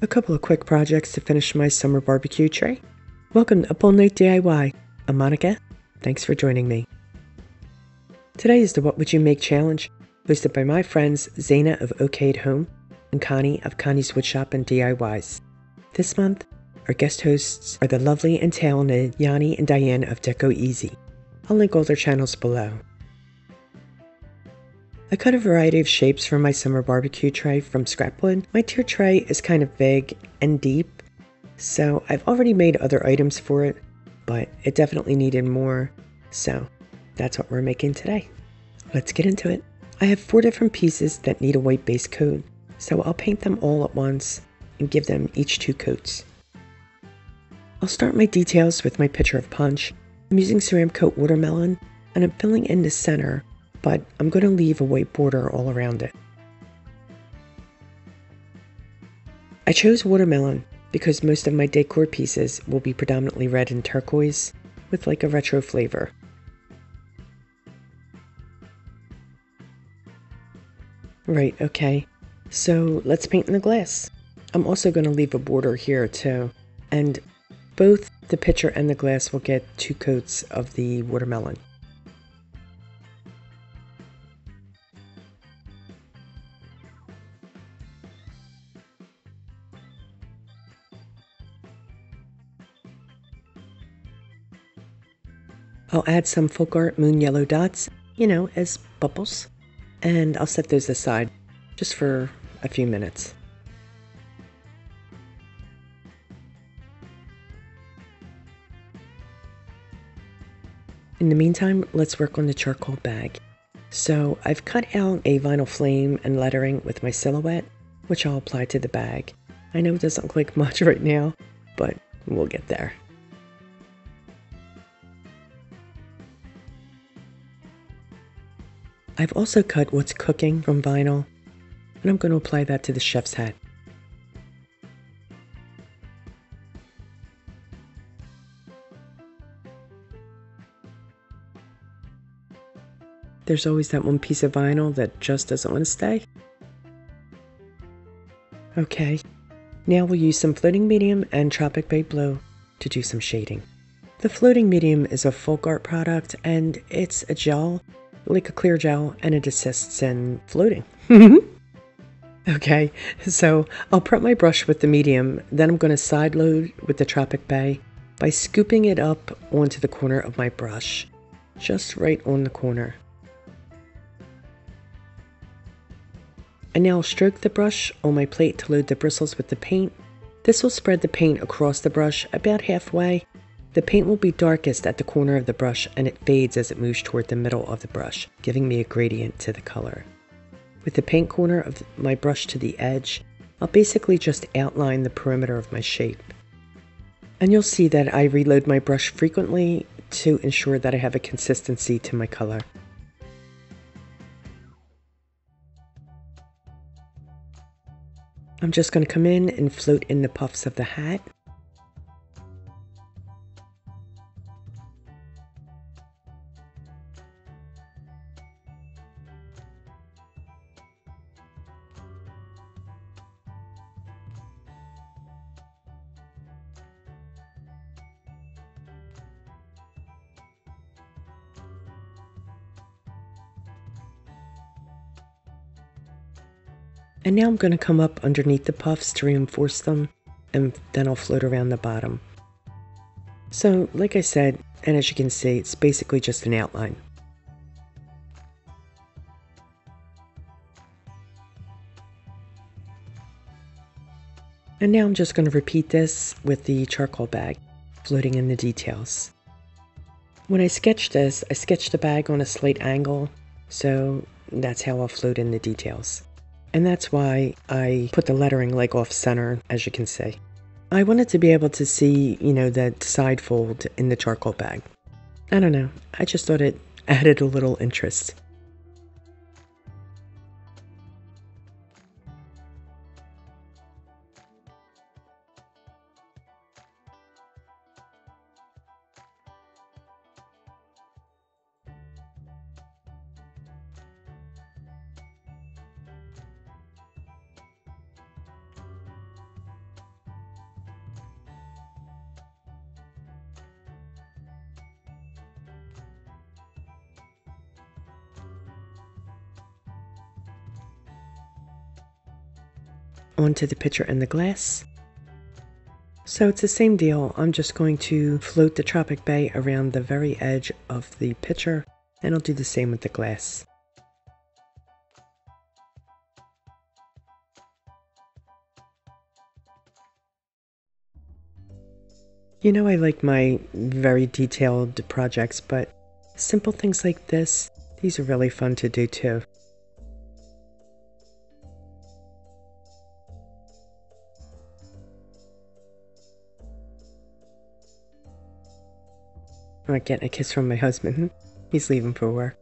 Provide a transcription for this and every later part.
A couple of quick projects to finish my summer barbecue tray. Welcome to Up All Night DIY. I'm Monica. Thanks for joining me. Today is the What Would You Make Challenge, hosted by my friends Zaina of OK at Home and Connie of Connie's Woodshop and DIYs. This month, our guest hosts are the lovely and talented Yanni and Diane of DECOR. I'll link all their channels below. I cut a variety of shapes for my summer barbecue tray from scrap wood. My tier tray is kind of big and deep, so I've already made other items for it, but it definitely needed more, so that's what we're making today. Let's get into it. I have 4 different pieces that need a white base coat, so I'll paint them all at once and give them each 2 coats. I'll start my details with my pitcher of punch. I'm using Ceramcoat watermelon, and I'm filling in the center, but I'm going to leave a white border all around it. I chose watermelon because most of my decor pieces will be predominantly red and turquoise with like a retro flavor. Right, okay, so let's paint in the glass. I'm also going to leave a border here too, and both the pitcher and the glass will get 2 coats of the watermelon. I'll add some folk art moon yellow dots, as bubbles, and I'll set those aside just for a few minutes. In the meantime, let's work on the charcoal bag. So I've cut out a vinyl flame and lettering with my silhouette, which I'll apply to the bag. I know it doesn't look like much right now, but we'll get there. I've also cut what's cooking from vinyl, and I'm going to apply that to the chef's hat. There's always that one piece of vinyl that just doesn't want to stay. Okay, now we'll use some floating medium and Tropic Bay Blue to do some shading. The floating medium is a folk art product, and it's a gel, like a clear gel, and it assists in floating. Okay, so I'll prep my brush with the medium, then I'm going to side load with the Tropic Bay by scooping it up onto the corner of my brush, just right on the corner. And now I'll stroke the brush on my plate to load the bristles with the paint. This will spread the paint across the brush about halfway. The paint will be darkest at the corner of the brush, and it fades as it moves toward the middle of the brush, giving me a gradient to the color. With the paint corner of my brush to the edge, I'll basically just outline the perimeter of my shape. And you'll see that I reload my brush frequently to ensure that I have a consistency to my color. I'm just going to come in and float in the puffs of the hat. And now I'm going to come up underneath the puffs to reinforce them, and then I'll float around the bottom. So, like I said, and as you can see, it's basically just an outline. And now I'm just going to repeat this with the charcoal bag, floating in the details. When I sketched this, I sketched the bag on a slight angle, so that's how I'll float in the details. And that's why I put the lettering like off center, as you can see. I wanted to be able to see, that side fold in the charcoal bag. I don't know, I just thought it added a little interest. onto the pitcher and the glass. So it's the same deal. I'm just going to float the Tropic Bay around the very edge of the pitcher, and I'll do the same with the glass. You know, I like my very detailed projects, but simple things like this, these are really fun to do too. I'm not getting a kiss from my husband. He's leaving for work.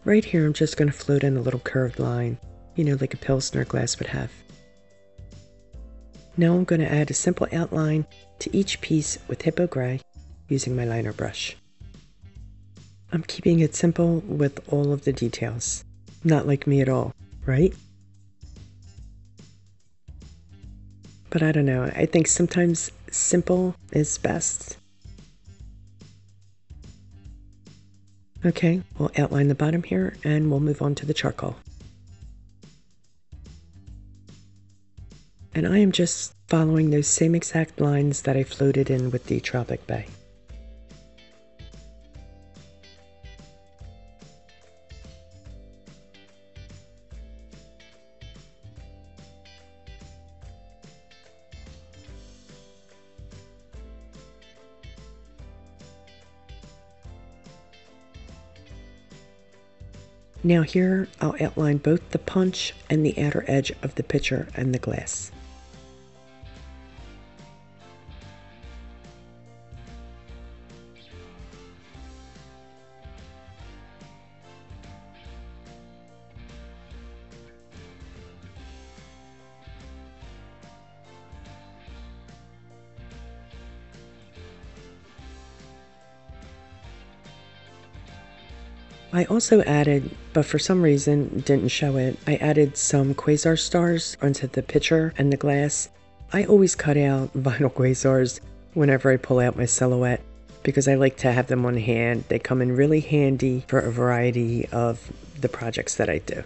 Right here, I'm just going to float in a little curved line, you know, like a Pilsner glass would have. Now I'm going to add a simple outline to each piece with Hippo Grey using my liner brush. I'm keeping it simple with all of the details. Not like me at all, right? But I don't know, I think sometimes simple is best. Okay, we'll outline the bottom here and we'll move on to the charcoal. And I am just following those same exact lines that I floated in with the Tropic Bay. Now here, I'll outline both the punch and the outer edge of the pitcher and the glass. I also added, but for some reason didn't show it, I added some quasar stars onto the pitcher and the glass. I always cut out vinyl quasars whenever I pull out my silhouette because I like to have them on hand. They come in really handy for a variety of the projects that I do.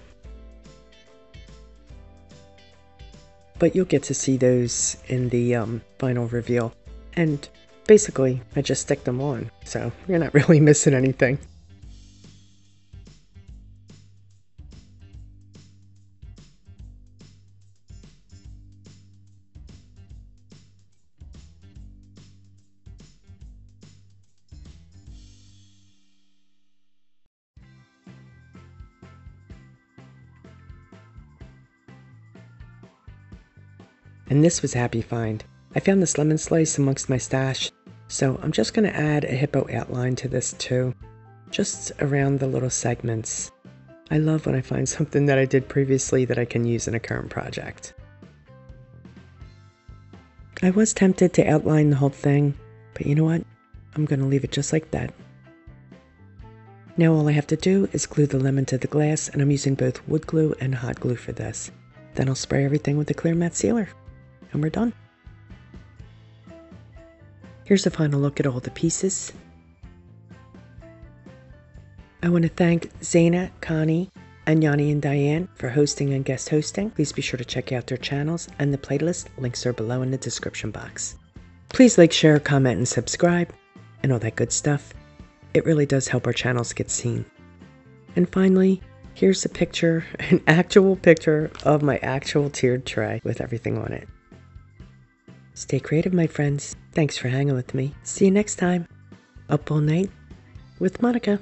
But you'll get to see those in the vinyl reveal. And basically, I just stick them on, so you're not really missing anything. And this was a happy find. I found this lemon slice amongst my stash, so I'm just going to add a hippo outline to this too, just around the little segments. I love when I find something that I did previously that I can use in a current project. I was tempted to outline the whole thing, but you know what? I'm going to leave it just like that. Now all I have to do is glue the lemon to the glass, and I'm using both wood glue and hot glue for this. Then I'll spray everything with a clear matte sealer. And we're done. Here's a final look at all the pieces. I want to thank Zaina, Connie, and Yanni and Diane for hosting and guest hosting. Please be sure to check out their channels and the playlist. Links are below in the description box. Please like, share, comment, and subscribe, and all that good stuff. It really does help our channels get seen. And finally, here's a picture, an actual picture of my actual tiered tray with everything on it. Stay creative, my friends. Thanks for hanging with me. See you next time. Up all night with Monica.